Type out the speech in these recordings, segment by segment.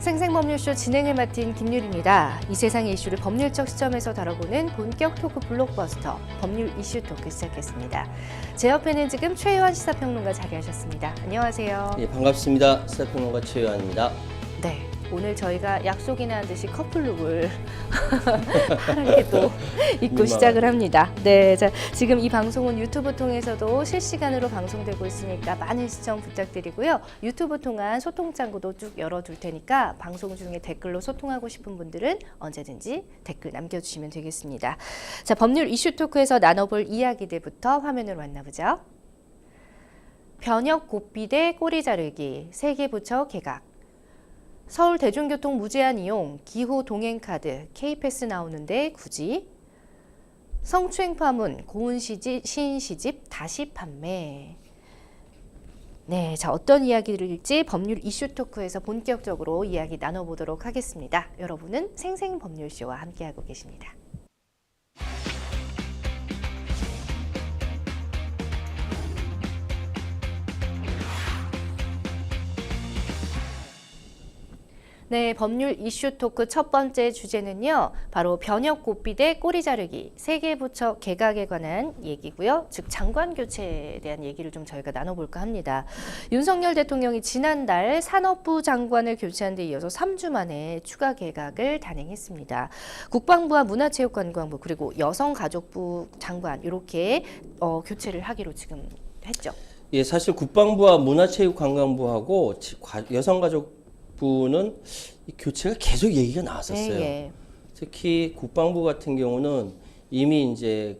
생생법률쇼 진행을 맡은 김유리입니다. 이 세상의 이슈를 법률적 시점에서 다뤄보는 본격 토크 블록버스터 법률 이슈 토크 시작했습니다. 제 옆에는 지금 최요한 시사평론가 자리하셨습니다. 안녕하세요. 예, 반갑습니다. 시사평론가 최요한입니다. 네, 오늘 저희가 약속이나 한 듯이 커플룩을 하얗게 또 입고 시작을 합니다. 네, 자, 지금 이 방송은 유튜브 통해서도 실시간으로 방송되고 있으니까 많은 시청 부탁드리고요. 유튜브 통한 소통 창구도 쭉 열어둘 테니까 방송 중에 댓글로 소통하고 싶은 분들은 언제든지 댓글 남겨주시면 되겠습니다. 자, 법률 이슈 토크에서 나눠볼 이야기들부터 화면으로 만나보죠. 변역 고삐대 꼬리 자르기, 세계부처 개각. 서울 대중교통 무제한 이용, 기후 동행카드, K패스 나오는데 굳이? 성추행 파문, 고은 시인 시집 다시 판매. 네, 자 어떤 이야기들일지 법률 이슈 토크에서 본격적으로 이야기 나눠보도록 하겠습니다. 여러분은 생생법률쇼와 함께하고 계십니다. 네, 법률 이슈 토크 첫 번째 주제는요. 바로 변역 고삐대 꼬리 자르기, 세계부처 개각에 관한 얘기고요. 즉 장관 교체에 대한 얘기를 좀 저희가 나눠볼까 합니다. 윤석열 대통령이 지난달 산업부 장관을 교체한 데 이어서 3주 만에 추가 개각을 단행했습니다. 국방부와 문화체육관광부 그리고 여성가족부 장관 이렇게 교체를 하기로 지금 했죠. 예, 사실 국방부와 문화체육관광부하고 여성가족부는 교체가 계속 얘기가 나왔었어요. 네, 특히 국방부 같은 경우는 이미 이제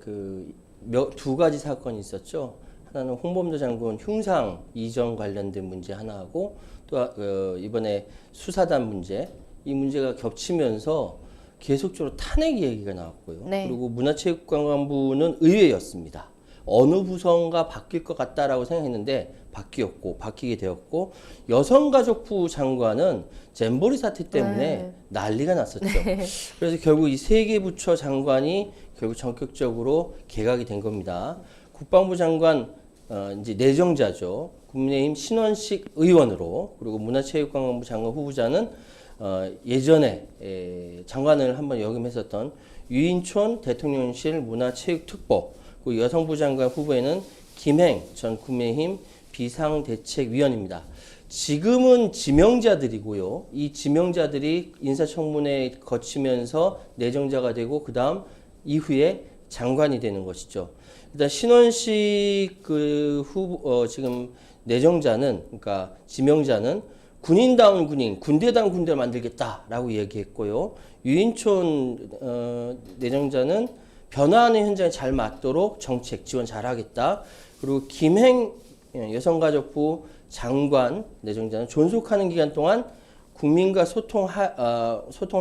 두 가지 사건이 있었죠. 하나는 홍범도 장군 흉상 이전 관련된 문제 하나하고 또 이번에 수사단 문제, 이 문제가 겹치면서 계속적으로 탄핵 얘기가 나왔고요. 네. 그리고 문화체육관광부는 의외였습니다. 어느 부서가 바뀔 것 같다라고 생각했는데 바뀌게 되었고, 여성가족부 장관은 잼버리 사태 때문에 난리가 났었죠. 네. 그래서 결국 이 세 개 부처 장관이 결국 전격적으로 개각이 된 겁니다. 국방부 장관 이제 내정자죠. 국민의힘 신원식 의원으로, 그리고 문화체육관광부 장관 후보자는 예전에 장관을 한번 역임했었던 유인촌 대통령실 문화체육특보, 그 여성부 장관 후보에는 김행 전 국민의힘 비상대책위원입니다. 지금은 지명자들이고요. 이 지명자들이 인사청문회 거치면서 내정자가 되고 그 다음 이후에 장관이 되는 것이죠. 일단 신원식 지금 내정자는, 그러니까 지명자는 군인다운 군인, 군대다운 군대를 만들겠다라고 얘기했고요. 유인촌 내정자는 변화하는 현장에 잘 맞도록 정책 지원 잘하겠다. 그리고 김행 여성가족부 장관 내정자는 존속하는 기간 동안 국민과 소통을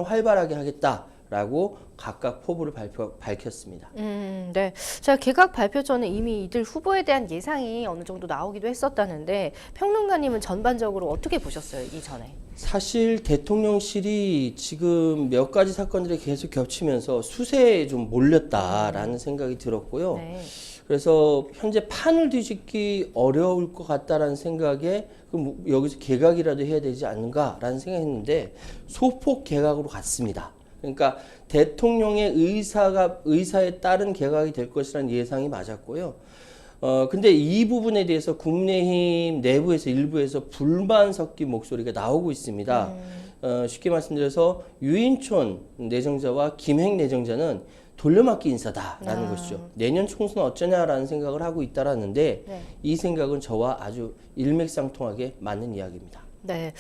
활발하게 하겠다라고 각각 포부를 밝혔습니다. 네. 자, 개각 발표 전에 이미 이들 후보에 대한 예상이 어느 정도 나오기도 했었다는데 평론가님은 전반적으로 어떻게 보셨어요, 이전에? 사실 대통령실이 지금 몇 가지 사건들이 계속 겹치면서 수세에 좀 몰렸다라는 생각이 들었고요. 네. 그래서 현재 판을 뒤집기 어려울 것 같다라는 생각에 그럼 여기서 개각이라도 해야 되지 않는가라는 생각했는데 소폭 개각으로 갔습니다. 그러니까 대통령의 의사에 따른 개각이 될 것이라는 예상이 맞았고요. 근데 이 부분에 대해서 국민의힘 내부에서 일부에서 불만 섞인 목소리가 나오고 있습니다. 쉽게 말씀드려서 유인촌 내정자와 김행 내정자는 돌려막기 인사다라는 것이죠. 내년 총선 어쩌냐라는 생각을 하고 있다라는데 네. 이 생각은 저와 아주 일맥상통하게 맞는 이야기입니다. 네,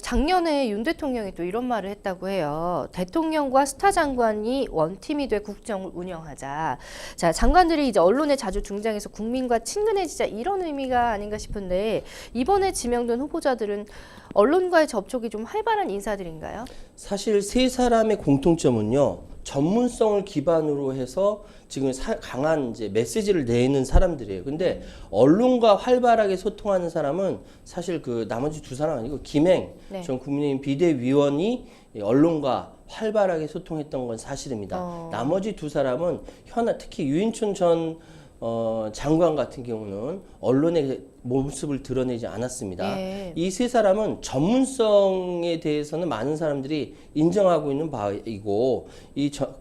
작년에 윤 대통령이 또 이런 말을 했다고 해요. 대통령과 스타 장관이 원팀이 돼 국정을 운영하자. 자, 장관들이 이제 언론에 자주 등장해서 국민과 친근해지자 이런 의미가 아닌가 싶은데 이번에 지명된 후보자들은 언론과의 접촉이 좀 활발한 인사들인가요? 사실 세 사람의 공통점은요. 전문성을 기반으로 해서 지금 강한 이제 메시지를 내는 사람들이에요. 근데 언론과 활발하게 소통하는 사람은 사실 나머지 두 사람 아니고 김행 전 국민의힘 비대위원이 언론과 활발하게 소통했던 건 사실입니다. 나머지 두 사람은 특히 유인촌 전 장관 같은 경우는 언론에 모습을 드러내지 않았습니다. 예. 이 세 사람은 전문성에 대해서는 많은 사람들이 인정하고 있는 바이고,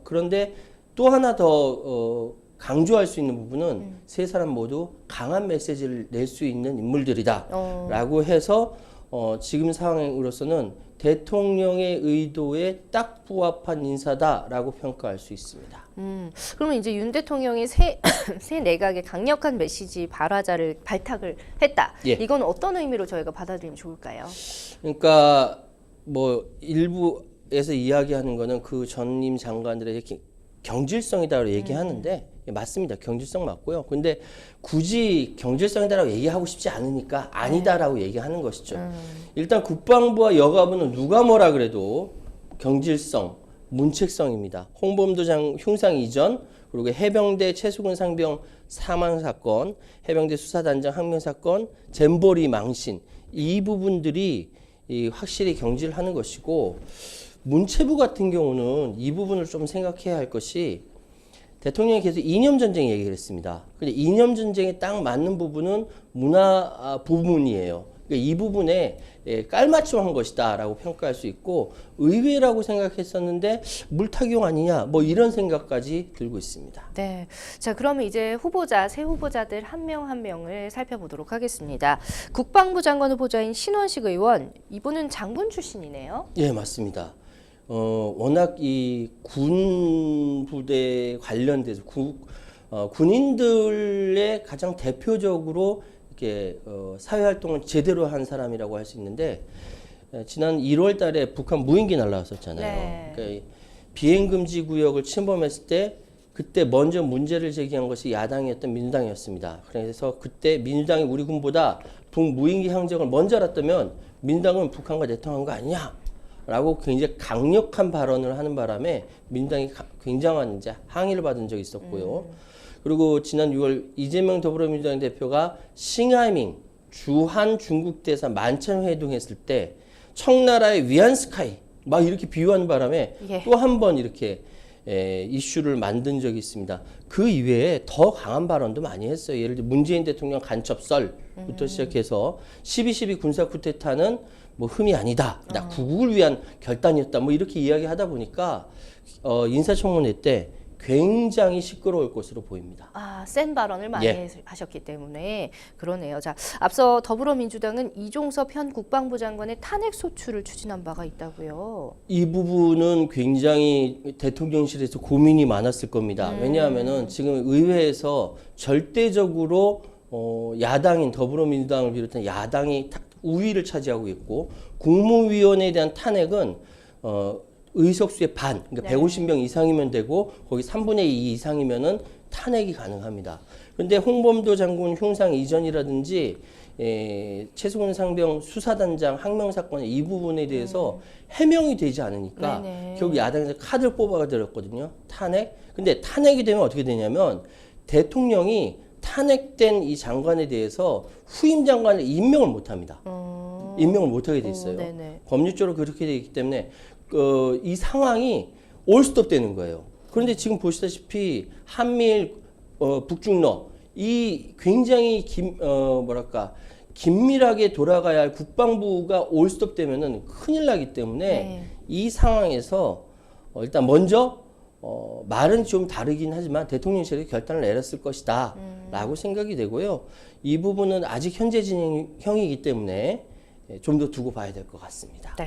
그런데 또 하나 더 강조할 수 있는 부분은 세 사람 모두 강한 메시지를 낼 수 있는 인물들이다라고 해서 지금 상황으로서는 대통령의 의도에 딱 부합한 인사다라고 평가할 수 있습니다. 그러면 이제 윤 대통령이 새 내각에 강력한 메시지 발화자를 발탁을 했다. 예. 이건 어떤 의미로 저희가 받아들이면 좋을까요? 그러니까 뭐 일부에서 이야기하는 거는 그 전임 장관들의 경질성이다라고 얘기하는데 맞습니다. 경질성 맞고요. 근데 굳이 경질성이다라고 얘기하고 싶지 않으니까 아니다라고 얘기하는 것이죠. 일단 국방부와 여가부는 누가 뭐라 그래도 경질성, 문책성입니다. 홍범도 흉상 이전, 그리고 해병대 최수근 상병 사망 사건, 해병대 수사단장 항명 사건, 잼버리 망신, 이 부분들이 확실히 경질하는 것이고, 문체부 같은 경우는 이 부분을 좀 생각해야 할 것이, 대통령이 계속 이념 전쟁 얘기를 했습니다. 근데 이념 전쟁에 딱 맞는 부분은 문화 부분이에요. 그러니까 이 부분에 깔맞춤한 것이다라고 평가할 수 있고, 의외라고 생각했었는데 물타기용 아니냐, 뭐 이런 생각까지 들고 있습니다. 네. 자, 그러면 이제 새 후보자들 한 명 한 명을 살펴보도록 하겠습니다. 국방부 장관 후보자인 신원식 의원, 이분은 장군 출신이네요. 예, 맞습니다. 워낙 이 군 부대 관련돼서 군인들의 가장 대표적으로 이렇게 사회 활동을 제대로 한 사람이라고 할 수 있는데, 지난 1월 달에 북한 무인기 날라왔었잖아요. 네. 그러니까 비행 금지 구역을 침범했을 때 그때 먼저 문제를 제기한 것이 야당이었던 민주당이었습니다. 그래서 그때 민주당이 우리 군보다 북무인기 항적을 먼저 알았다면 민주당은 북한과 내통한 거 아니냐? 라고 굉장히 강력한 발언을 하는 바람에 민주당이 굉장한 이제 항의를 받은 적이 있었고요. 그리고 지난 6월 이재명 더불어민주당 대표가 싱하이밍 주한 중국 대사 만찬 회동했을 때 청나라의 위안스카이 막 이렇게 비유하는 바람에 예. 또 한 번 이렇게 이슈를 만든 적이 있습니다. 그 이외에 더 강한 발언도 많이 했어요. 예를 들어 문재인 대통령 간첩설부터 시작해서 12.12 군사 쿠데타는 뭐 흠이 아니다. 나 구국을 위한 결단이었다. 뭐 이렇게 이야기하다 보니까 인사청문회 때 굉장히 시끄러울 것으로 보입니다. 아, 센 발언을 많이 예. 하셨기 때문에 그러네요. 자, 앞서 더불어민주당은 이종섭 현 국방부 장관의 탄핵 소추를 추진한 바가 있다고요. 이 부분은 굉장히 대통령실에서 고민이 많았을 겁니다. 왜냐하면은 지금 의회에서 절대적으로 야당인 더불어민주당을 비롯한 야당이 우위를 차지하고 있고, 국무위원에 대한 탄핵은 의석수의 반, 그러니까 네. 150명 이상이면 되고 거기 3분의 2 이상이면은 탄핵이 가능합니다. 그런데 홍범도 장군 흉상 이전이라든지 최수근 상병 수사단장 항명 사건의 이 부분에 대해서 해명이 되지 않으니까 네네. 결국 야당에서 카드를 뽑아들였거든요. 탄핵. 근데 탄핵이 되면 어떻게 되냐면 대통령이 탄핵된 이 장관에 대해서 후임 장관을 임명을 못합니다. 임명을 못하게 돼 있어요. 법률적으로 그렇게 되어 있기 때문에 이 상황이 올스톱 되는 거예요. 그런데 지금 보시다시피 한미일 북중러 이 굉장히 긴밀하게 돌아가야 할 국방부가 올스톱 되면은 큰일 나기 때문에 네. 이 상황에서 일단 먼저 말은 좀 다르긴 하지만 대통령실이 결단을 내렸을 것이다 라고 생각이 되고요. 이 부분은 아직 현재 진행형이기 때문에 좀 더 두고 봐야 될 것 같습니다. 네.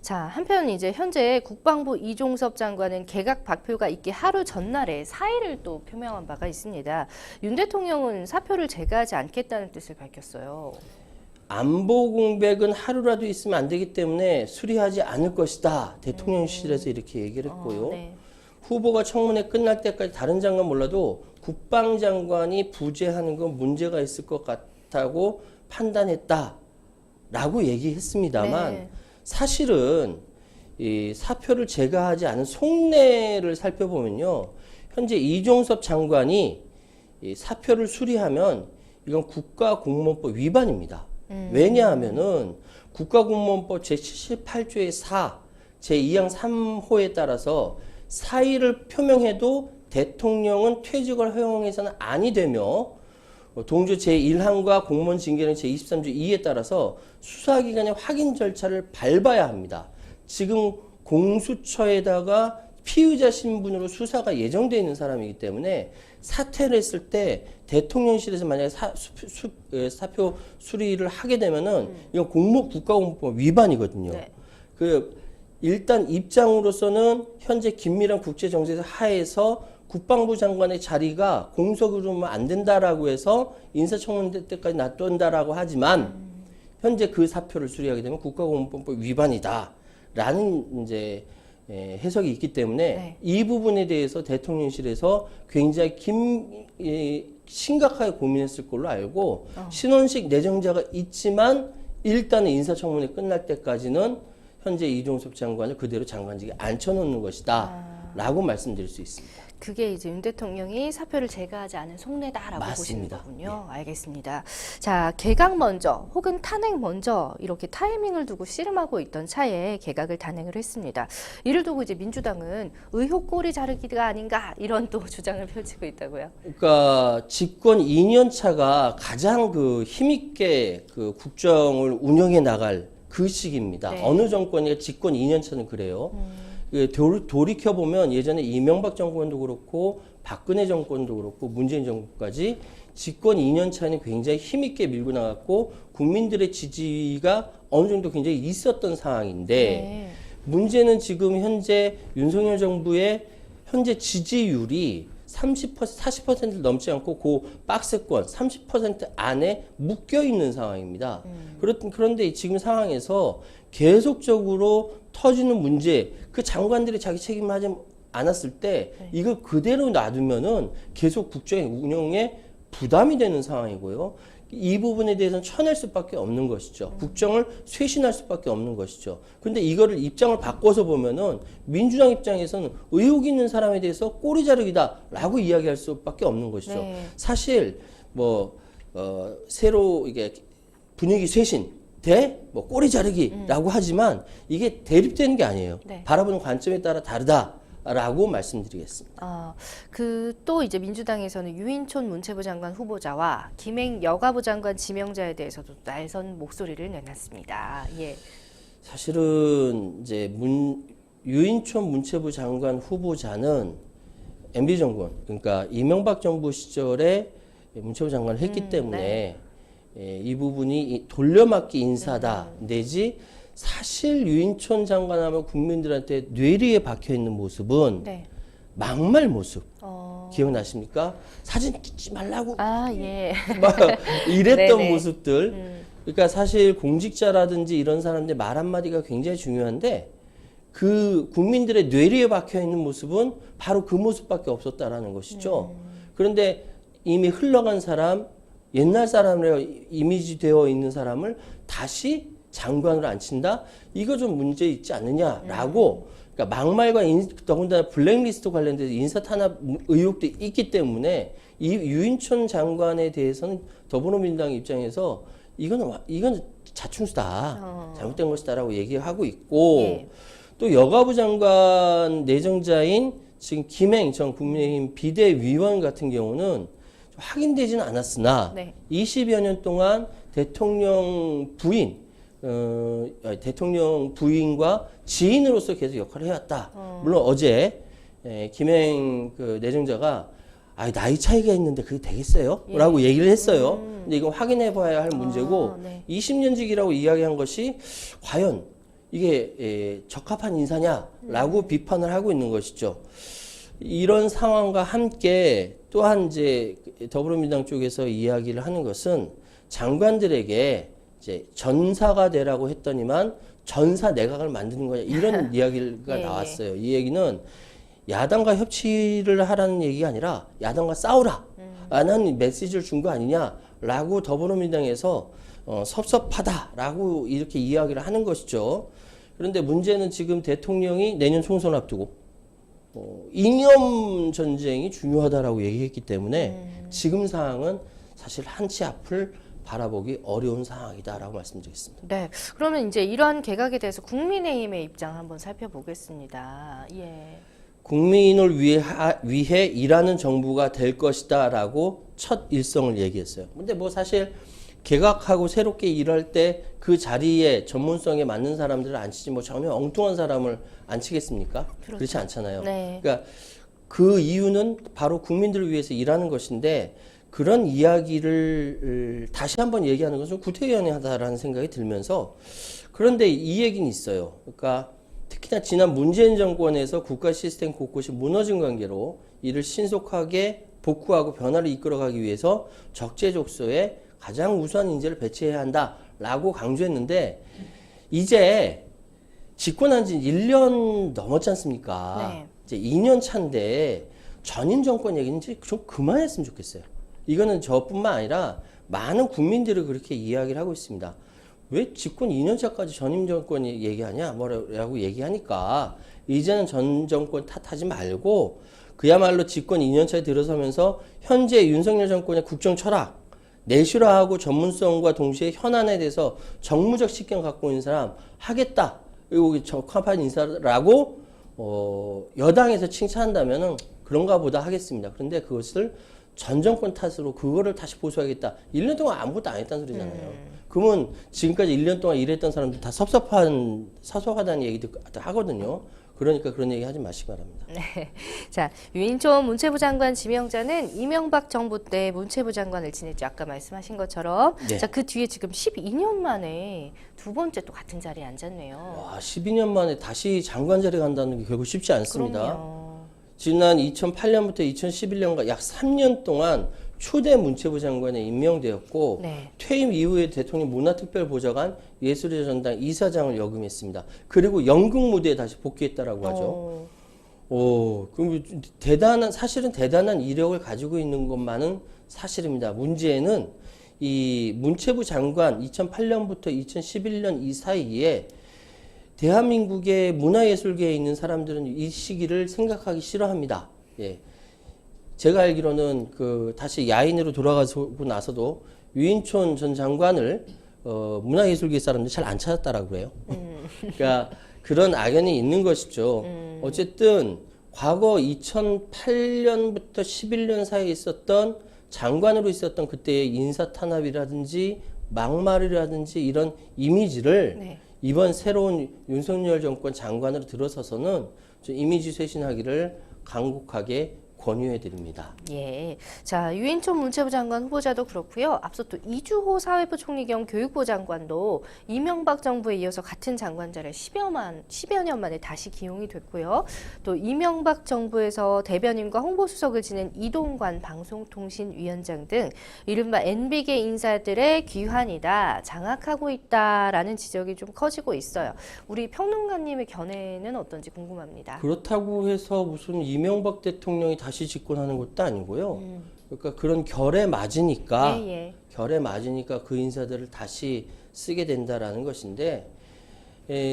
자, 한편 이제 현재 국방부 이종섭 장관은 개각 발표가 있기 하루 전날에 사의를 또 표명한 바가 있습니다. 윤 대통령은 사표를 제거하지 않겠다는 뜻을 밝혔어요. 안보 공백은 하루라도 있으면 안 되기 때문에 수리하지 않을 것이다. 대통령실에서 이렇게 얘기를 했고요. 네. 후보가 청문회 끝날 때까지 다른 장관 몰라도 국방장관이 부재하는 건 문제가 있을 것 같다고 판단했다라고 얘기했습니다만 네. 사실은 이 사표를 제거하지 않은 속내를 살펴보면요. 현재 이종섭 장관이 이 사표를 수리하면 이건 국가공무원법 위반입니다. 왜냐하면은 국가공무원법 제78조의 4, 제2항 3호에 따라서 사의를 표명해도 대통령은 퇴직을 허용해서는 아니 되며 동조 제1항과 공무원 징계령 제23조 2에 따라서 수사기관의 확인 절차를 밟아야 합니다. 지금 공수처에다가 피의자 신분으로 수사가 예정되어 있는 사람이기 때문에 사퇴를 했을 때 대통령실에서 만약에 사표 수리를 하게 되면은 이건 국가공무법 위반이거든요. 네. 일단 입장으로서는 현재 긴밀한 국제정세 하에서 국방부 장관의 자리가 공석으로는 안 된다라고 해서 인사청문회 때까지 놔둔다라고 하지만 현재 그 사표를 수리하게 되면 국가공무법 위반이다라는 이제 해석이 있기 때문에 네. 이 부분에 대해서 대통령실에서 굉장히 심각하게 고민했을 걸로 알고 신원식 내정자가 있지만 일단은 인사청문회 끝날 때까지는 현재 이종섭 장관을 그대로 장관직에 앉혀놓는 것이다 라고 말씀드릴 수 있습니다. 그게 이제 윤 대통령이 사표를 제거하지 않은 속내다라고 맞습니다. 보시는 거군요. 네. 알겠습니다. 자, 개각 먼저 혹은 탄핵 먼저 이렇게 타이밍을 두고 씨름하고 있던 차에 개각을 단행을 했습니다. 이를 두고 이제 민주당은 의혹 꼬리 자르기가 아닌가 이런 또 주장을 펼치고 있다고요. 그러니까 집권 2년 차가 가장 힘있게 국정을 운영해 나갈 그 시기입니다. 네. 어느 정권이 집권 2년 차는 그래요. 돌이켜보면 예전에 이명박 정권도 그렇고 박근혜 정권도 그렇고 문재인 정권까지 집권 2년 차는 굉장히 힘있게 밀고 나갔고 국민들의 지지가 어느 정도 굉장히 있었던 상황인데 네. 문제는 지금 현재 윤석열 정부의 현재 지지율이 30%, 40%를 넘지 않고 그 박스권 30% 안에 묶여 있는 상황입니다. 그런데 지금 상황에서 계속적으로 터지는 문제, 그 장관들이 자기 책임을 하지 않았을 때 이걸 그대로 놔두면은 계속 국정의 운영에 부담이 되는 상황이고요. 이 부분에 대해서는 쳐낼 수밖에 없는 것이죠. 국정을 쇄신할 수밖에 없는 것이죠. 근데 이거를 입장을 바꿔서 보면은 민주당 입장에서는 의혹 있는 사람에 대해서 꼬리 자르기다라고 이야기할 수밖에 없는 것이죠. 네. 사실 새로 이게 분위기 쇄신 뭐 꼬리 자르기라고 하지만 이게 대립되는 게 아니에요. 네. 바라보는 관점에 따라 다르다라고 말씀드리겠습니다. 또 이제 민주당에서는 유인촌 문체부 장관 후보자와 김행 여가부 장관 지명자에 대해서도 날선 목소리를 내놨습니다. 예. 사실은 이제 유인촌 문체부 장관 후보자는 MB 정권, 그러니까 이명박 정부 시절에 문체부 장관을 했기 때문에 네. 이 부분이 돌려막기 인사다 내지 사실 유인촌 장관하면 국민들한테 뇌리에 박혀 있는 모습은 네. 막말 모습 기억나십니까? 사진 찍지 말라고 예. 막 이랬던 네네. 모습들. 그러니까 사실 공직자라든지 이런 사람들 말 한마디가 굉장히 중요한데 그 국민들의 뇌리에 박혀 있는 모습은 바로 그 모습밖에 없었다라는 것이죠. 그런데 이미 흘러간 사람, 옛날 사람으로 이미지 되어 있는 사람을 다시 장관으로 앉힌다? 이거 좀 문제 있지 않느냐라고 그러니까 막말과 더군다나 블랙리스트 관련돼서 인사 탄압 의혹도 있기 때문에 이 유인촌 장관에 대해서는 더불어민주당 입장에서 이건 자충수다. 잘못된 것이다라고 얘기하고 있고 예. 또 여가부 장관 내정자인 지금 김행 전 국민의힘 비대위원 같은 경우는 확인되지는 않았으나 네. 20여 년 동안 대통령 부인과 지인으로서 계속 역할을 해왔다. 물론 어제 김행 내정자가 나이 차이가 있는데 그게 되겠어요? 예. 라고 얘기를 했어요. 근데 이건 확인해 봐야 할 문제고 네. 20년직이라고 이야기한 것이 과연 이게 적합한 인사냐라고 비판을 하고 있는 것이죠. 이런 상황과 함께 또한 이제 더불어민주당 쪽에서 이야기를 하는 것은 장관들에게 이제 전사가 되라고 했더니만 전사 내각을 만드는 거냐 이런 이야기가 예, 나왔어요. 이 얘기는 야당과 협치를 하라는 얘기가 아니라 야당과 싸우라 라는 메시지를 준 거 아니냐라고 더불어민주당에서 섭섭하다라고 이렇게 이야기를 하는 것이죠. 그런데 문제는 지금 대통령이 내년 총선 앞두고 이념 전쟁이 중요하다라고 얘기했기 때문에 지금 상황은 사실 한치 앞을 바라보기 어려운 상황이다라고 말씀드리겠습니다. 네. 그러면 이제 이러한 개각에 대해서 국민의힘의 입장 한번 살펴보겠습니다. 예. 국민을 위해 일하는 정부가 될 것이다라고 첫 일성을 얘기했어요. 근데 뭐 사실 개각하고 새롭게 일할 때 그 자리에 전문성에 맞는 사람들을 안 치지 뭐 전혀 엉뚱한 사람을 안 치겠습니까? 그렇죠. 그렇지 않잖아요. 네. 그러니까 그 이유는 바로 국민들을 위해서 일하는 것인데 그런 이야기를 다시 한번 얘기하는 것은 구태의연하다라는 생각이 들면서 그런데 이 얘기는 있어요. 그러니까 특히나 지난 문재인 정권에서 국가 시스템 곳곳이 무너진 관계로 이를 신속하게 복구하고 변화를 이끌어가기 위해서 적재적소에 가장 우수한 인재를 배치해야 한다라고 강조했는데 이제 집권한 지 1년 넘었지 않습니까? 네. 이제 2년 차인데 전임 정권 얘기는 이제 좀 그만했으면 좋겠어요. 이거는 저뿐만 아니라 많은 국민들이 그렇게 이야기를 하고 있습니다. 왜 집권 2년 차까지 전임 정권이 얘기하냐? 뭐라고 얘기하니까 이제는 전 정권 탓하지 말고 그야말로 집권 2년 차에 들어서면서 현재 윤석열 정권의 국정 철학 내실화하고 전문성과 동시에 현안에 대해서 정무적 식견 갖고 있는 사람 하겠다. 그리고 적합한 인사라고 여당에서 칭찬한다면은 그런가 보다 하겠습니다. 그런데 그것을 전 정권 탓으로 그거를 다시 보수하겠다. 1년 동안 아무것도 안 했다는 소리잖아요. 그러면 지금까지 1년 동안 일했던 사람들 다 섭섭하다는 얘기도 하거든요. 그러니까 그런 얘기 하지 마시기 바랍니다. 네. 자, 유인촌 문체부 장관 지명자는 이명박 정부 때 문체부 장관을 지냈죠. 아까 말씀하신 것처럼. 네. 자, 그 뒤에 지금 12년 만에 두 번째 또 같은 자리에 앉았네요. 와, 12년 만에 다시 장관 자리 간다는 게 결국 쉽지 않습니다. 그럼요. 지난 2008년부터 2011년간 약 3년 동안 초대 문체부 장관에 임명되었고 네. 퇴임 이후에 대통령 문화특별보좌관 예술의 전당 이사장을 역임했습니다. 그리고 연극 무대에 다시 복귀했다라고 하죠. 그럼 사실은 대단한 이력을 가지고 있는 것만은 사실입니다. 문제는 이 문체부 장관 2008년부터 2011년 이 사이에 대한민국의 문화예술계에 있는 사람들은 이 시기를 생각하기 싫어합니다. 예. 제가 알기로는 다시 야인으로 돌아가고 나서도 유인촌 전 장관을 문화예술계 사람들이 잘 안 찾았다라고 그래요. 그러니까 그런 악연이 있는 것이죠. 어쨌든 과거 2008년부터 11년 사이에 있었던 장관으로 있었던 그때의 인사 탄압이라든지 막말이라든지 이런 이미지를 네. 이번 새로운 윤석열 정권 장관으로 들어서서는 좀 이미지 쇄신하기를 간곡하게 권유해 드립니다. 예. 자, 유인촌 문체부 장관 후보자도 그렇고요. 앞서 또 이주호 사회부 총리 겸 교육부 장관도 이명박 정부에 이어서 같은 장관 자리에 10여 년 만에 다시 기용이 됐고요. 또 이명박 정부에서 대변인과 홍보수석을 지낸 이동관 방송통신위원장 등 이른바 NB계 인사들의 귀환이다, 장악하고 있다라는 지적이 좀 커지고 있어요. 우리 평론가님의 견해는 어떤지 궁금합니다. 그렇다고 해서 무슨 이명박 대통령이 다시 집권하는 것도 아니고요. 그러니까 그런 결에 맞으니까 결에 맞으니까 그 인사들을 다시 쓰게 된다라는 것인데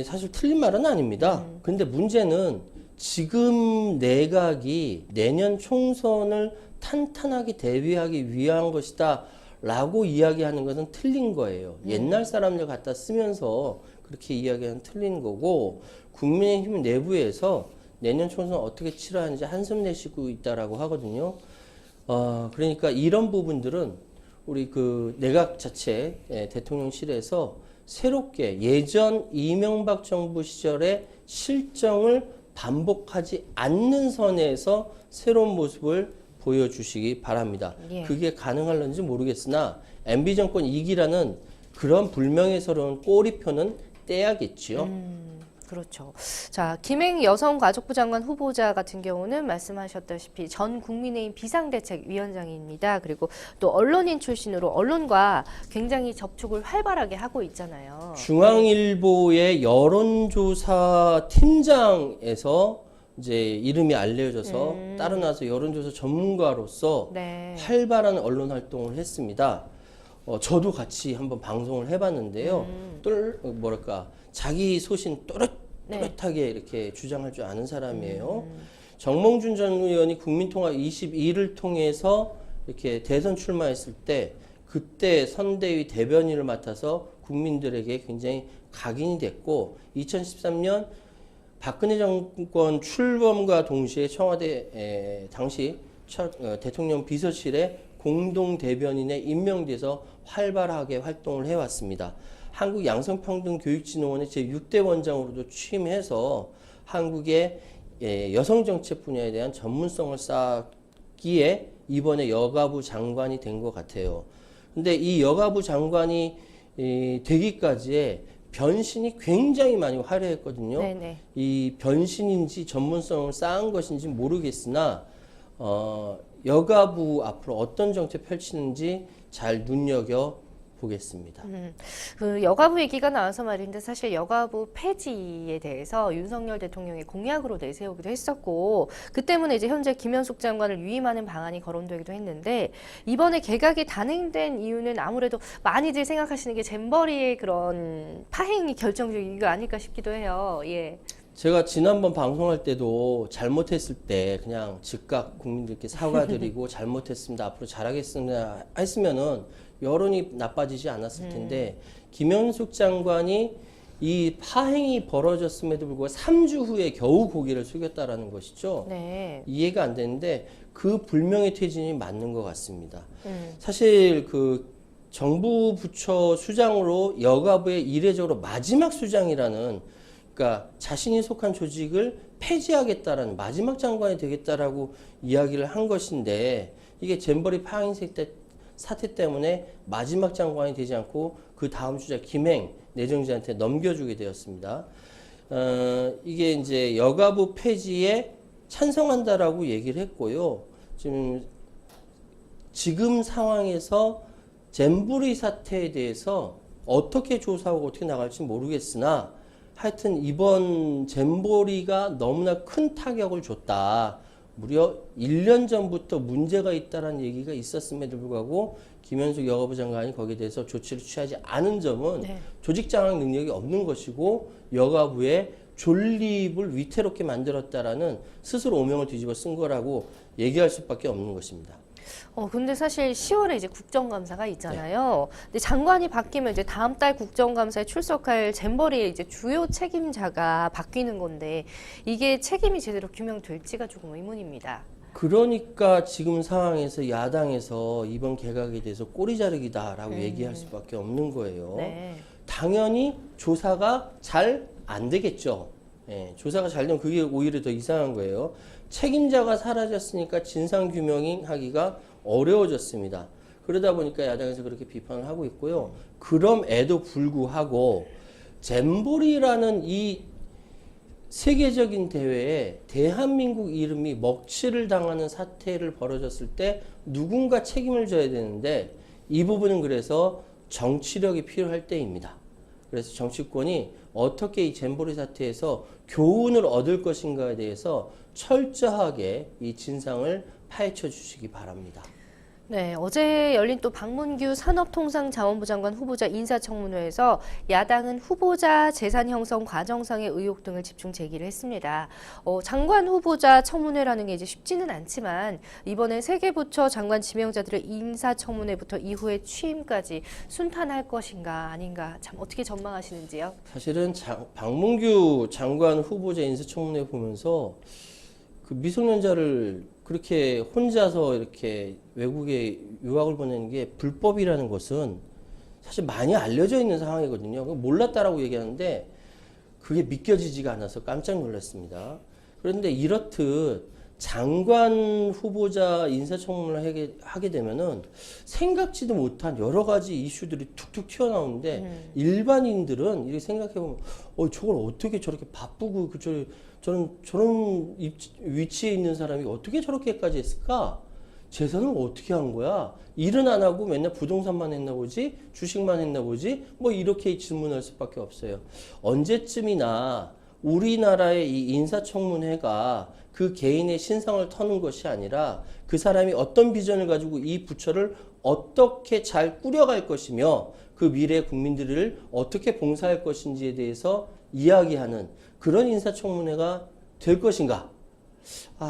사실 틀린 말은 아닙니다. 근데 문제는 지금 내각이 내년 총선을 탄탄하게 대비하기 위한 것이다 라고 이야기하는 것은 틀린 거예요. 옛날 사람들 갖다 쓰면서 그렇게 이야기하는 틀린 거고 국민의힘 내부에서 내년 총선 어떻게 치러하는지 한숨 내쉬고 있다라고 하거든요. 그러니까 이런 부분들은 우리 내각 자체 대통령실에서 새롭게 예전 이명박 정부 시절의 실정을 반복하지 않는 선에서 새로운 모습을 보여주시기 바랍니다. 예. 그게 가능할런지 모르겠으나 MB 정권 2기라는 그런 불명예스러운 꼬리표는 떼야겠지요. 그렇죠. 자, 김행 여성가족부 장관 후보자 같은 경우는 말씀하셨다시피 전 국민의힘 비상대책위원장입니다. 그리고 또 언론인 출신으로 언론과 굉장히 접촉을 활발하게 하고 있잖아요. 중앙일보의 여론조사 팀장에서 이제 이름이 알려져서 따로 나서 여론조사 전문가로서 네. 활발한 언론 활동을 했습니다. 저도 같이 한번 방송을 해봤는데요. 자기 소신 또렷하게 이렇게 주장할 줄 아는 사람이에요. 정몽준 전 의원이 국민통합 22를 통해서 이렇게 대선 출마했을 때 그때 선대위 대변인을 맡아서 국민들에게 굉장히 각인이 됐고 2013년 박근혜 정권 출범과 동시에 청와대 당시 대통령 비서실에 공동 대변인에 임명돼서 활발하게 활동을 해왔습니다. 한국양성평등교육진흥원의 제6대 원장으로도 취임해서 한국의 여성정책 분야에 대한 전문성을 쌓기에 이번에 여가부 장관이 된 것 같아요. 근데 이 여가부 장관이 되기까지의 변신이 굉장히 많이 화려했거든요. 네네. 이 변신인지 전문성을 쌓은 것인지 모르겠으나 여가부 앞으로 어떤 정책 펼치는지 잘 눈여겨 보겠습니다. 그 여가부 얘기가 나와서 말인데 사실 여가부 폐지에 대해서 윤석열 대통령이 공약으로 내세우기도 했었고 그 때문에 이제 현재 김현숙 장관을 위임하는 방안이 거론되기도 했는데 이번에 개각이 단행된 이유는 아무래도 많이들 생각하시는 게 잼버리의 그런 파행이 결정적인 이유 아닐까 싶기도 해요. 예. 제가 지난번 방송할 때도 잘못했을 때 그냥 즉각 국민들께 사과드리고 잘못했습니다. 앞으로 잘하겠습니다. 했으면은 여론이 나빠지지 않았을 텐데 김현숙 장관이 이 파행이 벌어졌음에도 불구하고 3주 후에 겨우 고개를 숙였다라는 것이죠. 네. 이해가 안 되는데 그 불명예 퇴진이 맞는 것 같습니다. 사실 그 정부 부처 수장으로 여가부의 이례적으로 마지막 수장이라는 그러니까 자신이 속한 조직을 폐지하겠다라는 마지막 장관이 되겠다라고 이야기를 한 것인데 이게 잼버리 파행 사태 때문에 마지막 장관이 되지 않고 그 다음 주자 김행 내정자한테 넘겨주게 되었습니다. 이게 이제 여가부 폐지에 찬성한다라고 얘기를 했고요. 지금 상황에서 잼버리 사태에 대해서 어떻게 조사하고 어떻게 나갈지 모르겠으나 하여튼 이번 잼버리가 너무나 큰 타격을 줬다. 무려 1년 전부터 문제가 있다는 얘기가 있었음에도 불구하고 김현숙 여가부 장관이 거기에 대해서 조치를 취하지 않은 점은 네. 조직 장악 능력이 없는 것이고 여가부의 존립을 위태롭게 만들었다라는 스스로 오명을 뒤집어 쓴 거라고 얘기할 수밖에 없는 것입니다. 근데 사실 10월에 이제 국정감사가 있잖아요. 근데 장관이 바뀌면 이제 다음 달 국정감사에 출석할 잼버리의 이제 주요 책임자가 바뀌는 건데 이게 책임이 제대로 규명될지가 조금 의문입니다. 그러니까 지금 상황에서 야당에서 이번 개각에 대해서 꼬리 자르기다라고 얘기할 수밖에 없는 거예요. 네. 당연히 조사가 잘 안 되겠죠. 예, 조사가 잘 되면 그게 오히려 더 이상한 거예요. 책임자가 사라졌으니까 진상규명이 하기가 어려워졌습니다. 그러다 보니까 야당에서 그렇게 비판을 하고 있고요. 그럼에도 불구하고 잼버리라는 이 세계적인 대회에 대한민국 이름이 먹칠을 당하는 사태를 벌어졌을 때 누군가 책임을 져야 되는데 이 부분은 그래서 정치력이 필요할 때입니다. 그래서 정치권이 어떻게 이 잼버리 사태에서 교훈을 얻을 것인가에 대해서 철저하게 이 진상을 파헤쳐 주시기 바랍니다. 네, 어제 열린 또 박문규 산업통상자원부 장관 후보자 인사청문회에서 야당은 후보자 재산 형성 과정상의 의혹 등을 집중 제기를 했습니다. 장관 후보자 청문회라는 게 이제 쉽지는 않지만 이번에 세계부처 장관 지명자들의 인사청문회부터 이후의 취임까지 순탄할 것인가 아닌가 참 어떻게 전망하시는지요? 사실은 박문규 장관 후보자 인사청문회 보면서 그 미성년자를 그렇게 혼자서 이렇게 외국에 유학을 보내는 게 불법이라는 것은 사실 많이 알려져 있는 상황이거든요. 몰랐다라고 얘기하는데 그게 믿겨지지가 않아서 깜짝 놀랐습니다. 그런데 이렇듯 장관 후보자 인사청문을 하게 되면은 생각지도 못한 여러 가지 이슈들이 툭툭 튀어나오는데 일반인들은 이렇게 생각해보면 저걸 어떻게 저렇게 바쁘고 저런 위치에 있는 사람이 어떻게 저렇게까지 했을까? 재산을 어떻게 한 거야? 일은 안 하고 맨날 부동산만 했나 보지? 주식만 했나 보지? 뭐 이렇게 질문할 수밖에 없어요. 언제쯤이나 우리나라의 이 인사청문회가 그 개인의 신상을 터는 것이 아니라 그 사람이 어떤 비전을 가지고 이 부처를 어떻게 잘 꾸려갈 것이며 그 미래 국민들을 어떻게 봉사할 것인지에 대해서 이야기하는 그런 인사청문회가 될 것인가?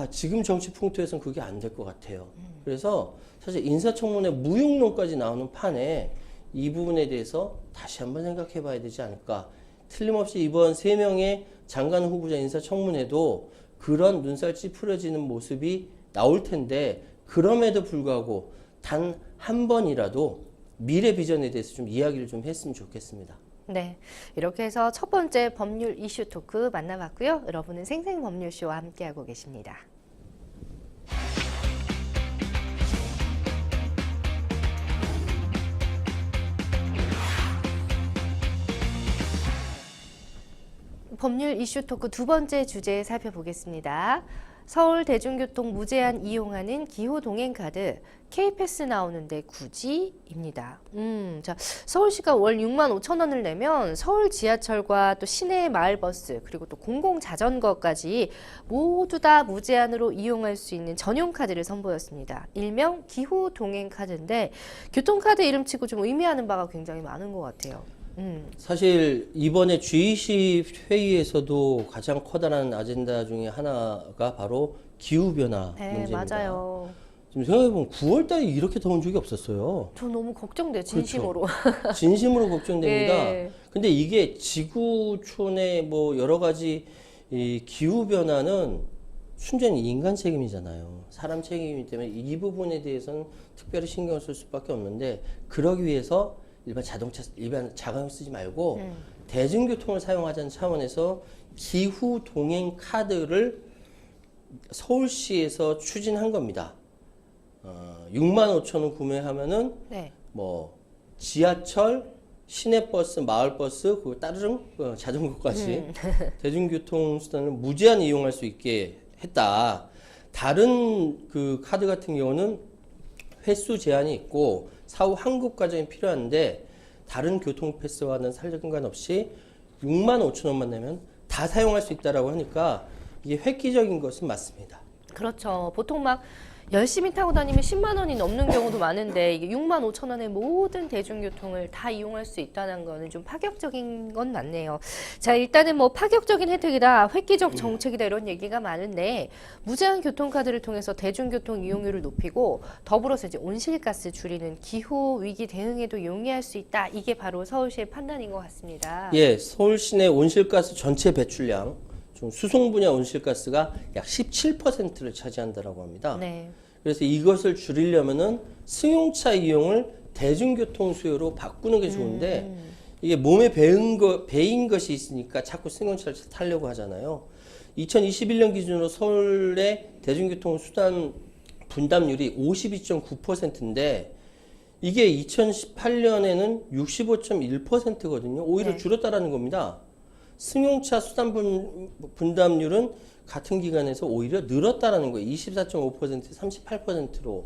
지금 정치 풍토에서는 그게 안 될 것 같아요. 그래서 사실 인사청문회 무용론까지 나오는 판에 이 부분에 대해서 다시 한번 생각해 봐야 되지 않을까. 틀림없이 이번 3명의 장관 후보자 인사청문회도 그런 눈살 찌푸려지는 모습이 나올 텐데 그럼에도 불구하고 단 한 번이라도 미래 비전에 대해서 좀 이야기를 좀 했으면 좋겠습니다. 네, 이렇게 해서 첫 번째 법률 이슈 토크 만나봤고요. 여러분은 생생법률쇼와 함께하고 계십니다. 법률 이슈 토크 두 번째 주제 살펴보겠습니다. 서울 대중교통 무제한 이용하는 기후 동행카드 K패스 나오는데 굳이입니다. 자, 서울시가 월 6만 5천 원을 내면 서울 지하철과 또 시내 마을버스 그리고 또 공공자전거까지 모두 다 무제한으로 이용할 수 있는 전용 카드를 선보였습니다. 일명 기후 동행카드인데 교통카드 이름치고 좀 의미하는 바가 굉장히 많은 것 같아요. 사실 이번에 G20 회의에서도 가장 커다란 아젠다 중에 하나가 바로 기후변화 네, 문제입니다. 맞아요. 지금 생각해보면 9월달에 이렇게 더운 적이 없었어요. 저 너무 걱정돼요, 진심으로. 그렇죠. 진심으로 걱정됩니다. 네. 근데 이게 지구촌의 뭐 여러 가지 이 기후변화는 순전히 인간 책임이잖아요. 사람 책임이기 때문에 이 부분에 대해서는 특별히 신경을 쓸 수밖에 없는데 그러기 위해서 일반 자가용 쓰지 말고 대중교통을 사용하자는 차원에서 기후 동행 카드를 서울시에서 추진한 겁니다. 6만 5천 원 구매하면은 네. 뭐 지하철, 시내버스, 마을버스, 그리고 따르릉 자전거까지 대중교통 수단을 무제한 이용할 수 있게 했다. 다른 그 카드 같은 경우는 횟수 제한이 있고 사후 환급 과정이 필요한데 다른 교통 패스와는 상관없이 6만 5천 원만 내면 다 사용할 수 있다라고 하니까 이게 획기적인 것은 맞습니다. 그렇죠. 보통 막 열심히 타고 다니면 10만 원이 넘는 경우도 많은데 이게 6만 5천 원의 모든 대중교통을 다 이용할 수 있다는 거는 좀 파격적인 건 맞네요. 자, 일단은 뭐 파격적인 혜택이다, 획기적 정책이다 이런 얘기가 많은데 무제한 교통카드를 통해서 대중교통 이용률을 높이고 더불어서 이제 온실가스 줄이는 기후 위기 대응에도 용이할 수 있다. 이게 바로 서울시의 판단인 것 같습니다. 예, 서울 시내 온실가스 전체 배출량 좀 수송 분야 온실가스가 약 17%를 차지한다라고 합니다. 네. 그래서 이것을 줄이려면은 승용차 이용을 대중교통 수요로 바꾸는 게 좋은데 이게 몸에 배인 것이 있으니까 자꾸 승용차를 타려고 하잖아요. 2021년 기준으로 서울의 대중교통 수단 분담률이 52.9%인데 이게 2018년에는 65.1%거든요. 오히려 네. 줄었다라는 겁니다. 승용차 수단 분담률은 같은 기간에서 오히려 늘었다라는 거예요. 24.5%, 38%로.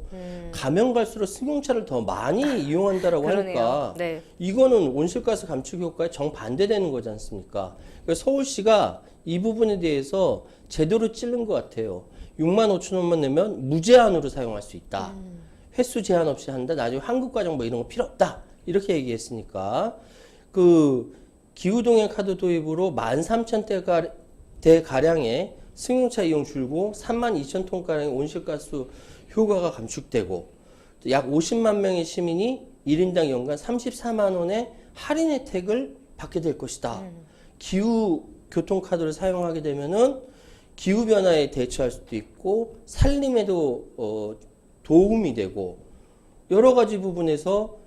가면 갈수록 승용차를 더 많이 이용한다라고 그러네요. 하니까 네. 이거는 온실가스 감축 효과에 정반대되는 거지 않습니까? 그래서 서울시가 이 부분에 대해서 제대로 찌른 것 같아요. 6만 5천 원만 내면 무제한으로 사용할 수 있다. 횟수 제한 없이 한다. 나중에 환급 과정 뭐 이런 거 필요 없다. 이렇게 얘기했으니까 그 기후동행 카드 도입으로 13,000대 가량의 승용차 이용 줄고 32,000톤 가량의 온실가스 효과가 감축되고 약 50만 명의 시민이 1인당 연간 34만 원의 할인 혜택을 받게 될 것이다. 기후 교통 카드를 사용하게 되면은 기후 변화에 대처할 수도 있고 살림에도 도움이 되고 여러 가지 부분에서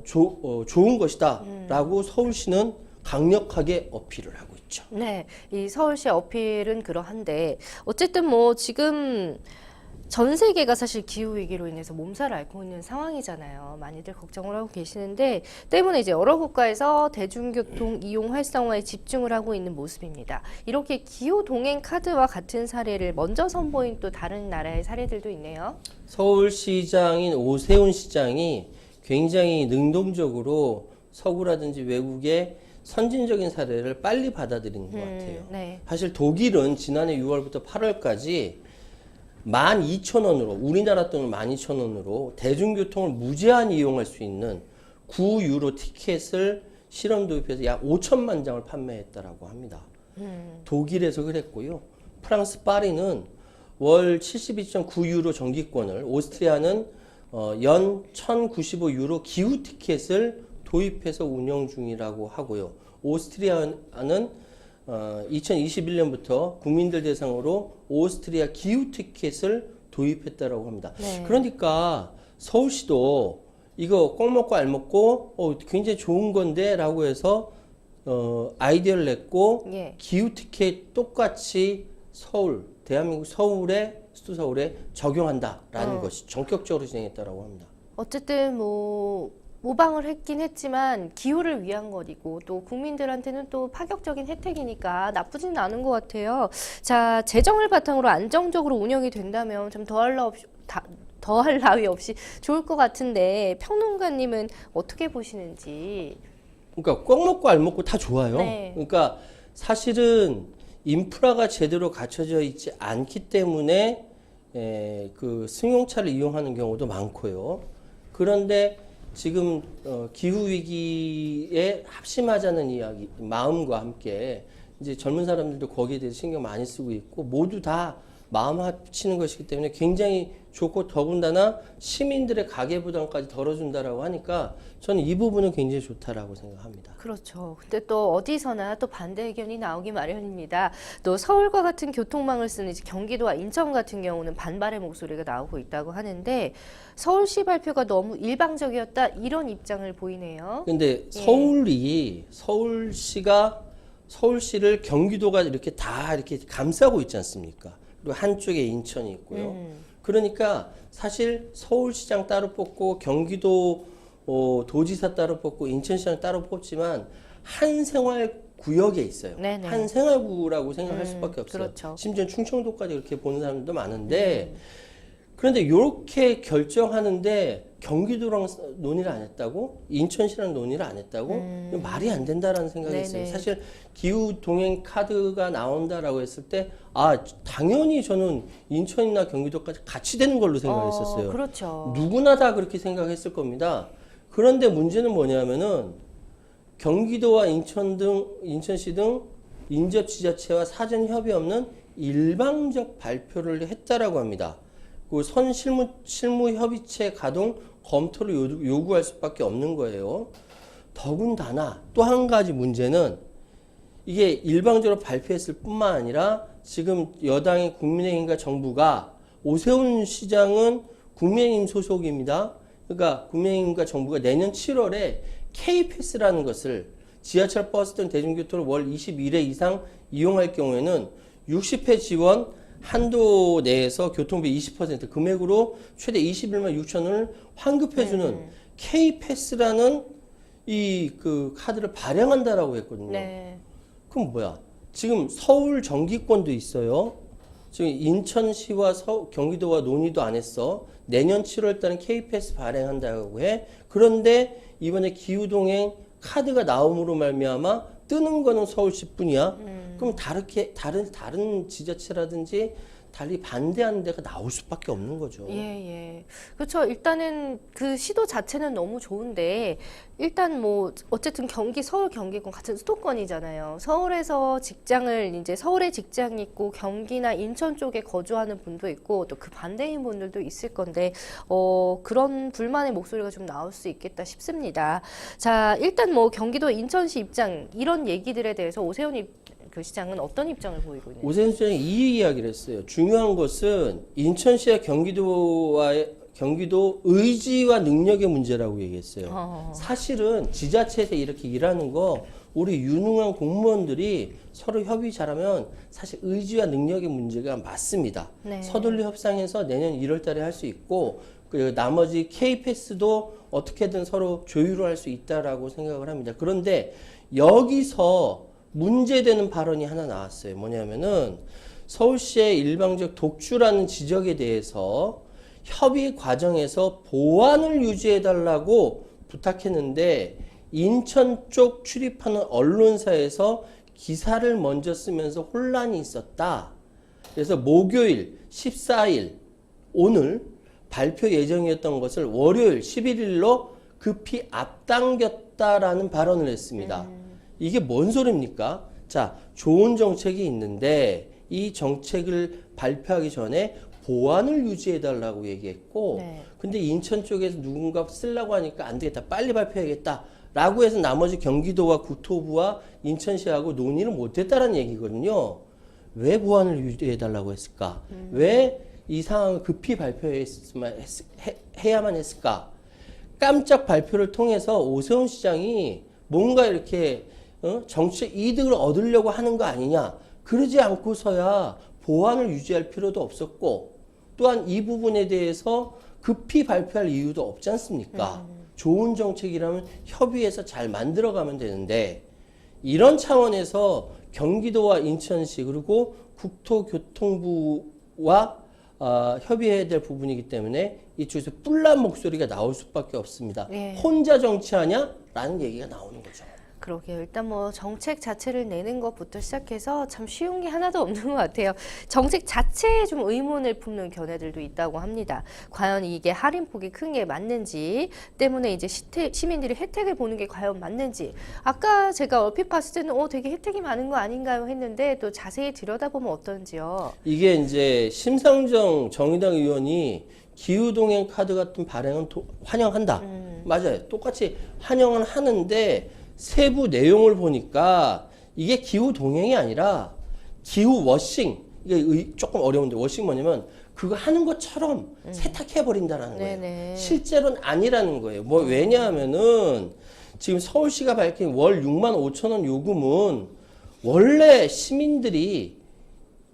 좋은 것이다라고 서울시는 강력하게 어필을 하고 있죠. 네, 이 서울시 어필은 그러한데 어쨌든 뭐 지금 전 세계가 사실 기후 위기로 인해서 몸살을 앓고 있는 상황이잖아요. 많이들 걱정을 하고 계시는데 때문에 이제 여러 국가에서 대중교통 이용 활성화에 집중을 하고 있는 모습입니다. 이렇게 기후 동행 카드와 같은 사례를 먼저 선보인 또 다른 나라의 사례들도 있네요. 서울시장인 오세훈 시장이 굉장히 능동적으로 서구라든지 외국의 선진적인 사례를 빨리 받아들이는 것 같아요. 네. 사실 독일은 지난해 6월부터 8월까지 12,000원으로 우리나라 돈을 12,000원으로 대중교통을 무제한 이용할 수 있는 9유로 티켓을 실험 도입해서 약 5천만 장을 판매했다라고 합니다. 독일에서 그랬고요. 프랑스 파리는 월 72.9유로 정기권을, 오스트리아는 연 1,095유로 기후 티켓을 도입해서 운영 중이라고 하고요. 오스트리아는 2021년부터 국민들 대상으로 오스트리아 기후 티켓을 도입했다라고 합니다. 네. 그러니까 서울시도 이거 꼭 먹고 알 먹고 굉장히 좋은 건데라고 해서 아이디어를 냈고 예. 기후 티켓 똑같이 서울, 대한민국 서울에 수도 서울에 적용한다라는 것이 전격적으로 진행했다라고 합니다. 어쨌든 뭐 모방을 했긴 했지만 기후를 위한 것이고 또 국민들한테는 또 파격적인 혜택이니까 나쁘지는 않은 것 같아요. 자, 재정을 바탕으로 안정적으로 운영이 된다면 좀 더할 나위 없이 좋을 것 같은데 평론가님은 어떻게 보시는지. 그러니까 꼭 먹고 알 먹고 다 좋아요. 네. 그러니까 사실은 인프라가 제대로 갖춰져 있지 않기 때문에 그 승용차를 이용하는 경우도 많고요. 그런데 지금 기후 위기에 합심하자는 이야기, 마음과 함께 이제 젊은 사람들도 거기에 대해서 신경 많이 쓰고 있고 모두 다 마음 합치는 것이기 때문에 굉장히 좋고 더군다나 시민들의 가계 부담까지 덜어준다라고 하니까 저는 이 부분은 굉장히 좋다라고 생각합니다. 그렇죠. 근데 또 어디서나 또 반대 의견이 나오기 마련입니다. 또 서울과 같은 교통망을 쓰는 이제 경기도와 인천 같은 경우는 반발의 목소리가 나오고 있다고 하는데 서울시 발표가 너무 일방적이었다 이런 입장을 보이네요. 근데 서울시를 경기도가 이렇게 다 이렇게 감싸고 있지 않습니까? 그리고 한쪽에 인천이 있고요. 그러니까 사실 서울시장 따로 뽑고 경기도 도지사 따로 뽑고 인천시장 따로 뽑지만 한 생활 구역에 있어요. 네네. 한 생활구라고 생각할 수밖에 없어요. 그렇죠. 심지어 충청도까지 그렇게 보는 사람들도 많은데 그런데 이렇게 결정하는데 경기도랑 논의를 안 했다고? 인천시랑 논의를 안 했다고? 이건 말이 안 된다라는 생각이 네네. 있어요. 사실 기후 동행 카드가 나온다라고 했을 때 당연히 저는 인천이나 경기도까지 같이 되는 걸로 생각했었어요. 그렇죠. 누구나 다 그렇게 생각했을 겁니다. 그런데 문제는 뭐냐면은 경기도와 인천시 등 인접지자체와 사전 협의 없는 일방적 발표를 했다라고 합니다. 그 실무협의체 가동 검토를 요구할 수밖에 없는 거예요. 더군다나 또 한 가지 문제는 이게 일방적으로 발표했을 뿐만 아니라 지금 여당의 국민의힘과 정부가 오세훈 시장은 국민의힘 소속입니다. 그러니까 국민의힘과 정부가 내년 7월에 K패스라는 것을 지하철, 버스 등 대중교통을 월 21회 이상 이용할 경우에는 60회 지원 한도 내에서 교통비 20% 금액으로 최대 21만 6천원을 환급해주는 K패스라는 그 카드를 발행한다라고 했거든요. 네. 그럼 뭐야? 지금 서울 정기권도 있어요. 지금 인천시와 경기도와 논의도 안 했어. 내년 7월 달은 K패스 발행한다고 해. 그런데 이번에 기후동행 카드가 나옴으로 말미암아 뜨는 거는 서울시뿐이야. 그럼 다른 지자체라든지 달리 반대하는 데가 나올 수밖에 없는 거죠. 예. 그렇죠. 일단은 그 시도 자체는 너무 좋은데 일단 뭐 어쨌든 서울 경기권 같은 수도권이잖아요. 서울에서 서울에 직장이 있고 경기나 인천 쪽에 거주하는 분도 있고 또 그 반대인 분들도 있을 건데 그런 불만의 목소리가 좀 나올 수 있겠다 싶습니다. 자, 일단 뭐 경기도 인천시 입장 이런 얘기들에 대해서 오세훈 그 시장은 어떤 입장을 보이고 있는지. 오세훈 시장이 이 이야기를 했어요. 중요한 것은 인천시와 경기도 의지와 능력의 문제라고 얘기했어요. 사실은 지자체에서 이렇게 일하는 거 우리 유능한 공무원들이 서로 협의 잘하면 사실 의지와 능력의 문제가 맞습니다. 네. 서둘러 협상해서 내년 1월 달에 할 수 있고 그리고 나머지 K패스도 어떻게든 서로 조율을 할 수 있다라고 생각을 합니다. 그런데 여기서 문제되는 발언이 하나 나왔어요. 뭐냐면은 서울시의 일방적 독주라는 지적에 대해서 협의 과정에서 보안을 유지해달라고 부탁했는데 인천 쪽 출입하는 언론사에서 기사를 먼저 쓰면서 혼란이 있었다. 그래서 목요일 14일 오늘 발표 예정이었던 것을 월요일 11일로 급히 앞당겼다라는 발언을 했습니다. 이게 뭔 소리입니까? 자, 좋은 정책이 있는데 이 정책을 발표하기 전에 보안을 유지해달라고 얘기했고 근데 인천 쪽에서 누군가 쓰려고 하니까 안 되겠다. 빨리 발표해야겠다. 라고 해서 나머지 경기도와 국토부와 인천시하고 논의를 못했다는 얘기거든요. 왜 보완을 유지해달라고 했을까? 왜 이 상황을 급히 해야만 했을까? 깜짝 발표를 통해서 오세훈 시장이 뭔가 이렇게 정치적 이득을 얻으려고 하는 거 아니냐? 그러지 않고서야 보완을 유지할 필요도 없었고, 또한 이 부분에 대해서 급히 발표할 이유도 없지 않습니까? 좋은 정책이라면 협의해서 잘 만들어가면 되는데, 이런 차원에서 경기도와 인천시 그리고 국토교통부와 협의해야 될 부분이기 때문에 이쪽에서 뿔난 목소리가 나올 수밖에 없습니다. 예. 혼자 정치하냐? 라는 얘기가 나오는 거죠. 그러게요. 일단 뭐 정책 자체를 내는 것부터 시작해서 참 쉬운 게 하나도 없는 것 같아요. 정책 자체에 좀 의문을 품는 견해들도 있다고 합니다. 과연 이게 할인폭이 큰 게 맞는지, 때문에 이제 시민들이 혜택을 보는 게 과연 맞는지. 아까 제가 얼핏 봤을 때는 되게 혜택이 많은 거 아닌가요? 했는데 또 자세히 들여다보면 어떤지요? 이게 이제 심상정 정의당 의원이 기후동행 카드 같은 발행은 환영한다. 맞아요. 똑같이 환영은 하는데 세부 내용을 보니까 이게 기후 동행이 아니라 기후 워싱, 이게 조금 어려운데, 워싱 뭐냐면 그거 하는 것처럼 세탁해 버린다라는 거예요. 네네. 실제로는 아니라는 거예요. 뭐 왜냐하면은 지금 서울시가 밝힌 월 6만 5천 원 요금은 원래 시민들이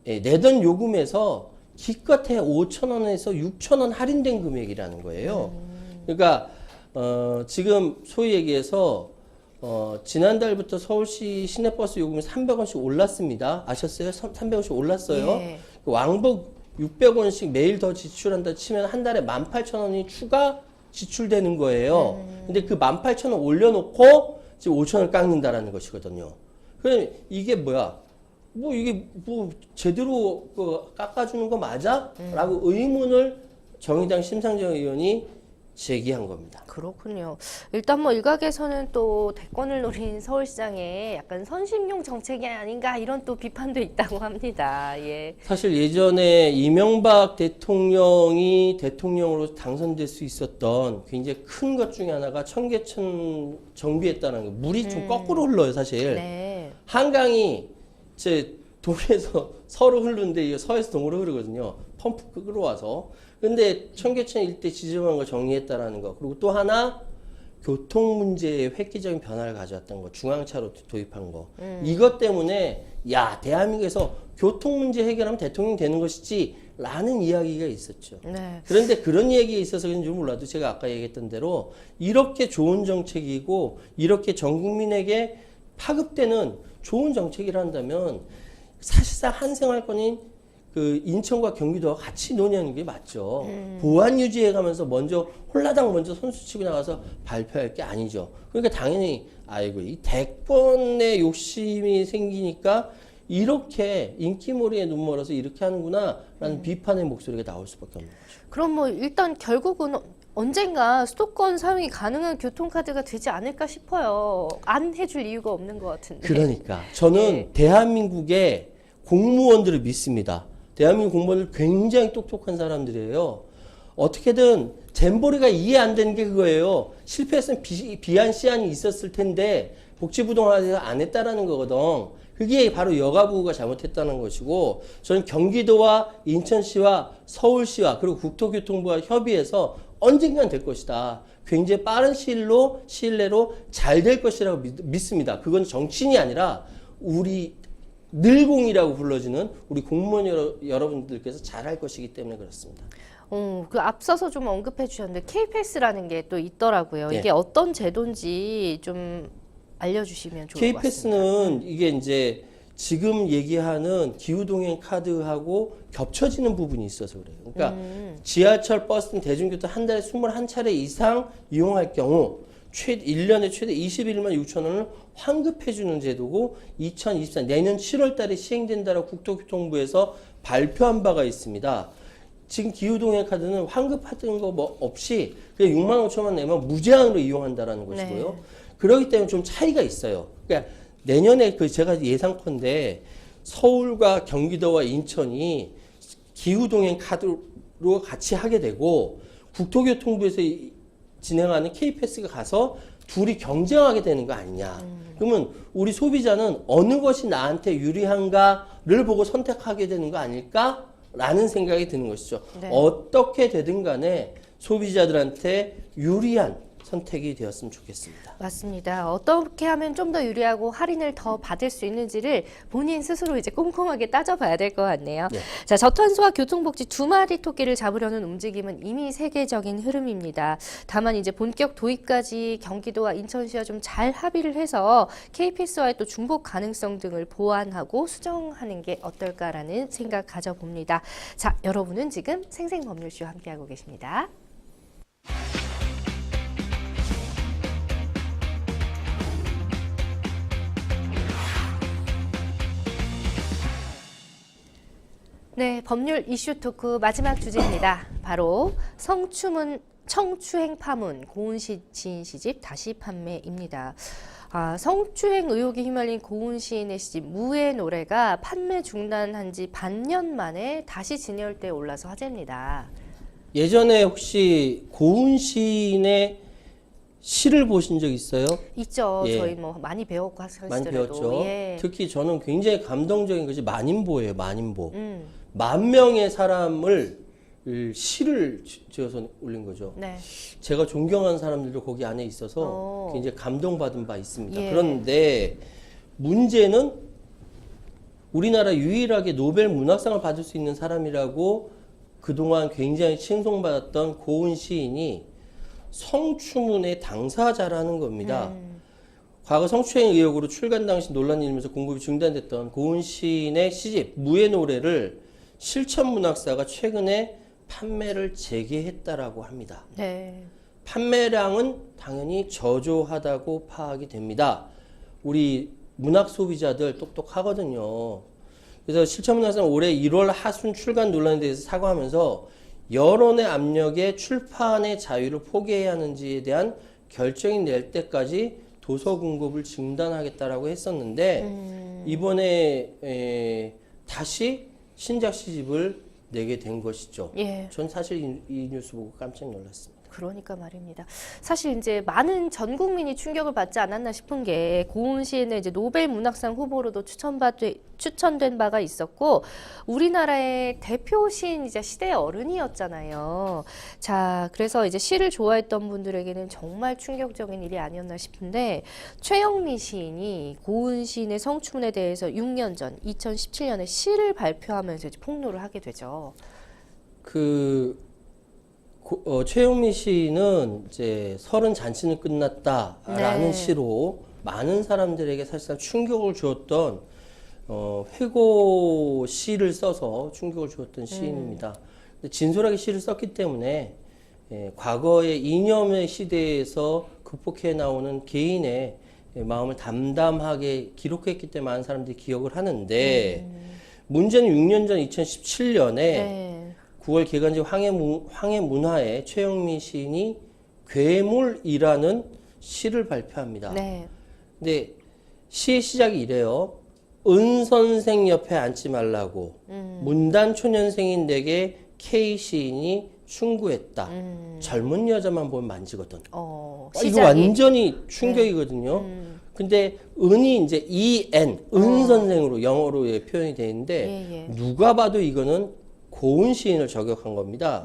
내던 요금에서 기껏해 5천 원에서 6천 원 할인된 금액이라는 거예요. 그러니까 지금 소위 얘기해서 지난달부터 서울시 시내버스 요금이 300원씩 올랐습니다. 아셨어요? 300원씩 올랐어요. 예. 왕복 600원씩 매일 더 지출한다 치면 한 달에 18,000원이 추가 지출되는 거예요. 근데 그 18,000원 올려놓고 지금 5,000원 깎는다라는 것이거든요. 그럼 이게 뭐야? 뭐 이게 뭐 제대로 깎아주는 거 맞아? 라고 의문을 정의당 심상정 의원이 제기한 겁니다. 그렇군요. 일단 뭐 일각에서는 또 대권을 노린 서울시장의 약간 선심용 정책이 아닌가 이런 또 비판도 있다고 합니다. 예. 사실 예전에 이명박 대통령이 대통령으로 당선될 수 있었던 굉장히 큰 것 중에 하나가 청계천 정비했다는 거. 물이 좀 거꾸로 흘러요, 사실. 네. 한강이 제 동에서 서로 흐르는데 이거 서에서 동으로 흐르거든요. 펌프 끌어와서. 근데 청계천 일대 지정한 거 정리했다라는 거. 그리고 또 하나 교통 문제에 획기적인 변화를 가져왔던 거. 중앙차로 도입한 거. 이것 때문에 야, 대한민국에서 교통 문제 해결하면 대통령이 되는 것이지 라는 이야기가 있었죠. 네. 그런데 그런 얘기에 있어서 그런지 몰라도 제가 아까 얘기했던 대로 이렇게 좋은 정책이고 이렇게 전 국민에게 파급되는 좋은 정책이라 한다면 사실상 한생활권인 그 인천과 경기도와 같이 논의하는 게 맞죠. 보완 유지해 가면서 홀라당 먼저 선수 치고 나가서 발표할 게 아니죠. 그러니까 당연히 아이고 이 대권에 욕심이 생기니까 이렇게 인기몰이에 눈 멀어서 이렇게 하는구나라는 비판의 목소리가 나올 수밖에 없는 거죠. 그럼 뭐 일단 결국은 언젠가 수도권 사용이 가능한 교통카드가 되지 않을까 싶어요. 안 해줄 이유가 없는 것 같은데. 그러니까 저는 네. 대한민국의 공무원들을 믿습니다. 대한민국 공무원들 굉장히 똑똑한 사람들이에요. 어떻게든 잼버리가 이해 안 되는 게 그거예요. 실패했으면 비안 시안이 있었을 텐데 복지부동화에서 안 했다라는 거거든. 그게 바로 여가부가 잘못했다는 것이고, 저는 경기도와 인천시와 서울시와 그리고 국토교통부가 협의해서 언젠간 될 것이다. 굉장히 빠른 시일 내로 잘 될 것이라고 믿습니다. 그건 정치인이 아니라 우리 늘공이라고 불러지는 우리 공무원 여러분들께서 잘할 것이기 때문에 그렇습니다. 그 앞서서 좀 언급해 주셨는데 KPS라는 게 또 있더라고요. 네. 이게 어떤 제도인지 좀 알려주시면 좋을 것 같습니다. KPS는 이게 이제 지금 얘기하는 기후동행 카드하고 겹쳐지는 부분이 있어서 그래요. 그러니까 지하철, 버스 등 대중교통 한 달에 21차례 이상 이용할 경우 1년에 최대 21만 6천 원을 환급해주는 제도고 2024 내년 7월 달에 시행된다라고 국토교통부에서 발표한 바가 있습니다. 지금 기후동행 카드는 환급하는 거 뭐 없이 그냥 6만 5천 원 내면 무제한으로 이용한다라는 것이고요. 네. 그렇기 때문에 좀 차이가 있어요. 그러니까 내년에 제가 예상컨대 서울과 경기도와 인천이 기후동행 카드로 같이 하게 되고 국토교통부에서 진행하는 KPS가 가서 둘이 경쟁하게 되는 거 아니냐. 그러면 우리 소비자는 어느 것이 나한테 유리한가를 보고 선택하게 되는 거 아닐까라는 생각이 드는 것이죠. 네. 어떻게 되든 간에 소비자들한테 유리한 선택이 되었으면 좋겠습니다. 맞습니다. 어떻게 하면 좀 더 유리하고 할인을 더 받을 수 있는지를 본인 스스로 이제 꼼꼼하게 따져봐야 될 것 같네요. 네. 자, 저탄소와 교통복지 두 마리 토끼를 잡으려는 움직임은 이미 세계적인 흐름입니다. 다만 이제 본격 도입까지 경기도와 인천시와 좀 잘 합의를 해서 KPS와의 또 중복 가능성 등을 보완하고 수정하는 게 어떨까라는 생각 가져봅니다. 자, 여러분은 지금 생생법률쇼와 함께하고 계십니다. 네, 법률 이슈 토크 마지막 주제입니다. 바로 청추행 파문, 고은시 지인 시집 다시 판매입니다. 성추행 의혹이 휘말린 고은 시인의 시집 무의 노래가 판매 중단한 지 반년 만에 다시 진열대에 올라서 화제입니다. 예전에 혹시 고은 시인의 시를 보신 적 있어요? 있죠. 예. 저희 뭐 많이 배웠고 하시더라도. 많이 배웠죠. 예. 특히 저는 굉장히 감동적인 것이 만인보예요. 만인보. 10,000명의 사람을 시를 지어서 올린 거죠. 네. 제가 존경하는 사람들도 거기 안에 있어서 오. 굉장히 감동받은 바 있습니다. 예. 그런데 문제는 우리나라 유일하게 노벨 문학상을 받을 수 있는 사람이라고 그동안 굉장히 칭송받았던 고은 시인이 성추문의 당사자라는 겁니다. 과거 성추행 의혹으로 출간 당시 논란이 일면서 공급이 중단됐던 고은 시인의 시집 무의 노래를 실천문학사가 최근에 판매를 재개했다라고 합니다. 네. 판매량은 당연히 저조하다고 파악이 됩니다. 우리 문학 소비자들 똑똑하거든요. 그래서 실천문학사는 올해 1월 하순 출간 논란에 대해서 사과하면서 여론의 압력에 출판의 자유를 포기해야 하는지에 대한 결정이 낼 때까지 도서 공급을 중단하겠다라고 했었는데 이번에 다시 신작 시집을 내게 된 것이죠. 예. 전 사실 이 뉴스 보고 깜짝 놀랐습니다. 그러니까 말입니다. 사실 이제 많은 전 국민이 충격을 받지 않았나 싶은 게 고은 시인은 이제 노벨 문학상 후보로도 추천된 바가 있었고 우리나라의 대표 시인이자 시대의 어른이었잖아요. 자, 그래서 이제 시를 좋아했던 분들에게는 정말 충격적인 일이 아니었나 싶은데 최영미 시인이 고은 시인의 성추문에 대해서 6년 전 2017년에 시를 발표하면서 이제 폭로를 하게 되죠. 최영미 씨는 이제 30 잔치는 끝났다라는 네. 시로 많은 사람들에게 사실상 충격을 주었던 회고 시를 써서 충격을 주었던 시인입니다. 근데 진솔하게 시를 썼기 때문에 과거의 이념의 시대에서 극복해 나오는 개인의 마음을 담담하게 기록했기 때문에 많은 사람들이 기억을 하는데 문제는 6년 전 2017년에 네. 9월 개간지 황해문화에 최영미 시인이 괴물이라는 시를 발표합니다. 네. 근데 시의 시작이 이래요. 은 선생 옆에 앉지 말라고 문단 초년생인 내게 K 시인이 충고했다. 젊은 여자만 보면 만지거든. 이거 시작이. 완전히 충격이거든요. 근데 은이 이제 EN, 은 선생으로 영어로 표현이 되어 있는데 누가 봐도 이거는 고은 시인을 저격한 겁니다.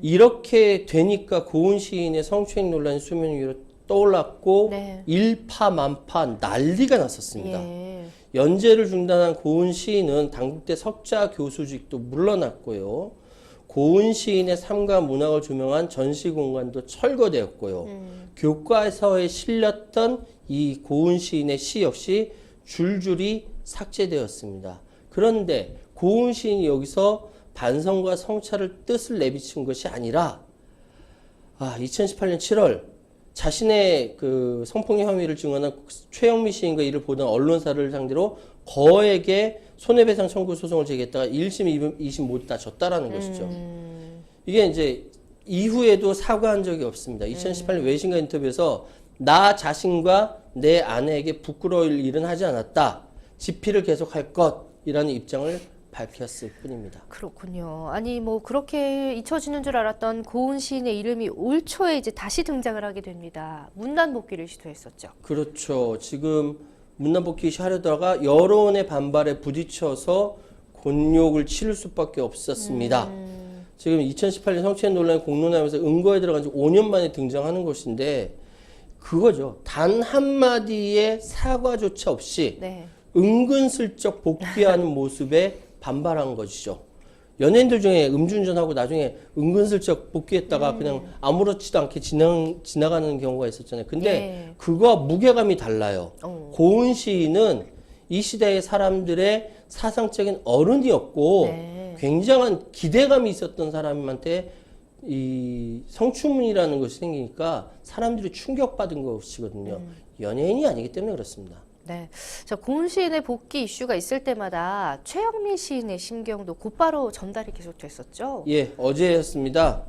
이렇게 되니까 고은 시인의 성추행 논란이 수면 위로 떠올랐고 네. 일파만파 난리가 났었습니다. 예. 연재를 중단한 고은 시인은 당국대 석좌 교수직도 물러났고요. 고은 시인의 삶과 문학을 조명한 전시 공간도 철거되었고요. 교과서에 실렸던 이 고은 시인의 시 역시 줄줄이 삭제되었습니다. 그런데 고은 시인이 여기서 반성과 성찰을 뜻을 내비친 것이 아니라 2018년 7월 자신의 그 성폭력 혐의를 증언한 최영미 시인과 이를 보던 언론사를 상대로 거액의 손해배상 청구 소송을 제기했다가 1심, 2심 모두 다 졌다라는 것이죠. 이게 이제 이후에도 사과한 적이 없습니다. 2018년 외신과 인터뷰에서 나 자신과 내 아내에게 부끄러울 일은 하지 않았다. 집필을 계속할 것이라는 입장을 밝혔을 뿐입니다. 그렇군요. 아니 뭐 그렇게 잊혀지는 줄 알았던 고은 시인의 이름이 올 초에 이제 다시 등장을 하게 됩니다. 문단복귀를 시도했었죠. 그렇죠. 지금 문단복귀 하려다가 여론의 반발에 부딪혀서 곤욕을 치를 수밖에 없었습니다. 지금 2018년 성추행 논란이 공론화하면서 은거에 들어간 지 5년 만에 등장하는 것인데 그거죠. 단 한마디의 사과조차 없이 네. 은근슬쩍 복귀하는 모습에 반발한 것이죠. 연예인들 중에 음주운전하고 나중에 은근슬쩍 복귀했다가 그냥 아무렇지도 않게 지나가는 경우가 있었잖아요. 근데 예. 그거와 무게감이 달라요. 고은 시인은 이 시대의 사람들의 사상적인 어른이었고 네. 굉장한 기대감이 있었던 사람한테 이 성추문이라는 것이 생기니까 사람들이 충격받은 것이거든요. 연예인이 아니기 때문에 그렇습니다. 네. 자, 고은 시인의 복귀 이슈가 있을 때마다 최영미 시인의 심경도 곧바로 전달이 계속됐었죠. 예, 어제였습니다.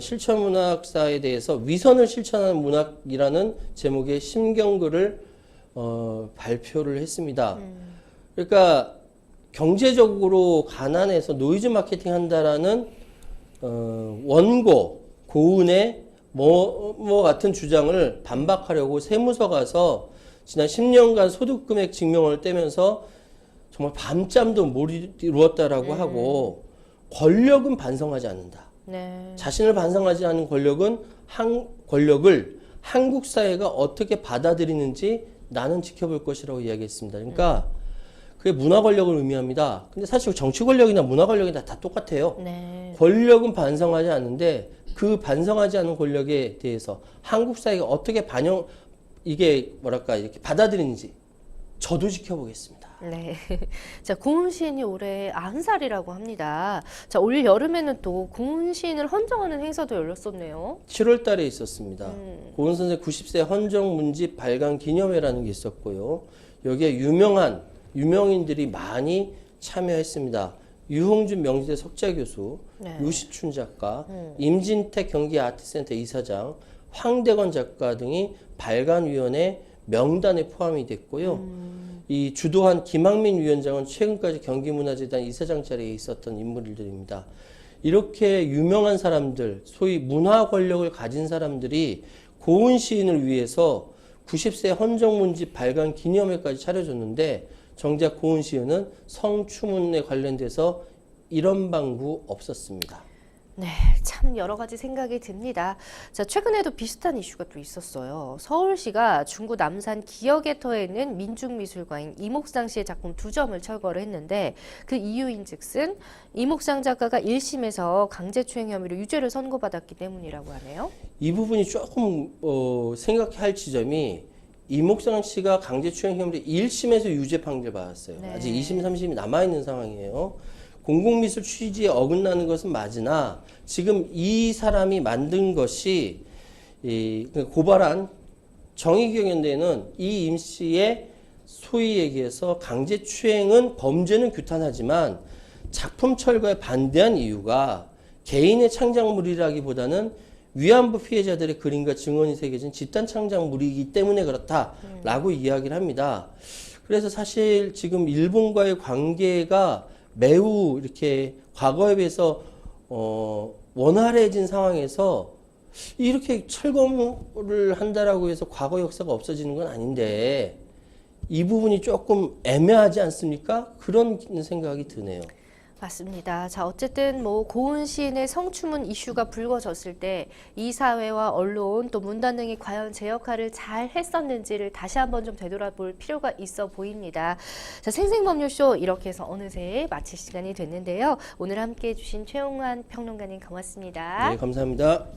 실천문학사에 대해서 위선을 실천하는 문학이라는 제목의 심경글을 발표를 했습니다. 그러니까 경제적으로 가난해서 노이즈 마케팅 한다라는 원고 고은의 뭐 같은 주장을 반박하려고 세무서 가서 지난 10년간 소득 금액 증명을 떼면서 정말 밤잠도 못 이루었다라고 하고 권력은 반성하지 않는다. 네. 자신을 반성하지 않은 권력을 한국 사회가 어떻게 받아들이는지 나는 지켜볼 것이라고 이야기했습니다. 그러니까 그게 문화 권력을 의미합니다. 근데 사실 정치 권력이나 문화 권력이나 다 똑같아요. 네. 권력은 반성하지 않는데 그 반성하지 않은 권력에 대해서 한국 사회가 어떻게 이게 뭐랄까 이렇게 받아들이는지 저도 지켜보겠습니다. 네. 자, 고은 시인이 올해 90살이라고 합니다. 자, 올 여름에는 또 고은 시인을 헌정하는 행사도 열렸었네요. 7월 달에 있었습니다. 고은 선생 90세 헌정 문집 발간 기념회라는 게 있었고요. 여기에 유명인들이 많이 참여했습니다. 유홍준 명지대 석좌 교수, 네. 유시춘 작가, 임진택 경기 아트센터 이사장, 황대건 작가 등이 발간위원회 명단에 포함이 됐고요. 이 주도한 김학민 위원장은 최근까지 경기문화재단 이사장 자리에 있었던 인물들입니다. 이렇게 유명한 사람들, 소위 문화 권력을 가진 사람들이 고은 시인을 위해서 90세 헌정문집 발간 기념회까지 차려줬는데 정작 고은 시인은 성추문에 관련돼서 이런 방구 없었습니다. 네, 참 여러 가지 생각이 듭니다. 자, 최근에도 비슷한 이슈가 또 있었어요. 서울시가 중구 남산 기억의터에 있는 민중미술가인 이목상 씨의 작품 2점을 철거를 했는데 그 이유인즉슨 이목상 작가가 1심에서 강제추행 혐의로 유죄를 선고받았기 때문이라고 하네요. 이 부분이 조금 생각해야 할 지점이 이목상 씨가 강제추행 혐의로 1심에서 유죄 판결 받았어요. 네. 아직 2심, 3심이 남아있는 상황이에요. 공공미술 취지에 어긋나는 것은 맞으나 지금 이 사람이 만든 것이 고발한 정의기억연대는 이 임 씨의 소위 얘기해서 강제추행은 범죄는 규탄하지만 작품 철거에 반대한 이유가 개인의 창작물이라기보다는 위안부 피해자들의 그림과 증언이 새겨진 집단 창작물이기 때문에 그렇다라고 이야기를 합니다. 그래서 사실 지금 일본과의 관계가 매우 이렇게 과거에 비해서 원활해진 상황에서 이렇게 철거를 한다라고 해서 과거 역사가 없어지는 건 아닌데 이 부분이 조금 애매하지 않습니까? 그런 생각이 드네요. 맞습니다. 자, 어쨌든 뭐 고은 시인의 성추문 이슈가 불거졌을 때 이 사회와 언론 또 문단 등이 과연 제 역할을 잘 했었는지를 다시 한번 좀 되돌아볼 필요가 있어 보입니다. 자, 생생법률쇼 이렇게 해서 어느새 마칠 시간이 됐는데요. 오늘 함께해 주신 최용환 평론가님 고맙습니다. 네, 감사합니다.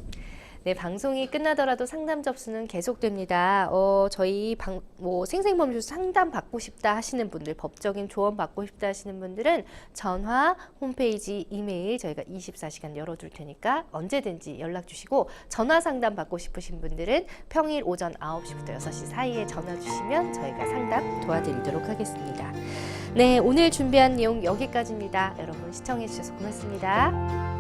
네, 방송이 끝나더라도 상담 접수는 계속됩니다. 저희 생생법률 상담 받고 싶다 하시는 분들, 법적인 조언 받고 싶다 하시는 분들은 전화, 홈페이지, 이메일 저희가 24시간 열어둘 테니까 언제든지 연락 주시고 전화 상담 받고 싶으신 분들은 평일 오전 9시부터 6시 사이에 전화 주시면 저희가 상담 도와드리도록 하겠습니다. 네, 오늘 준비한 내용 여기까지입니다. 여러분 시청해 주셔서 고맙습니다.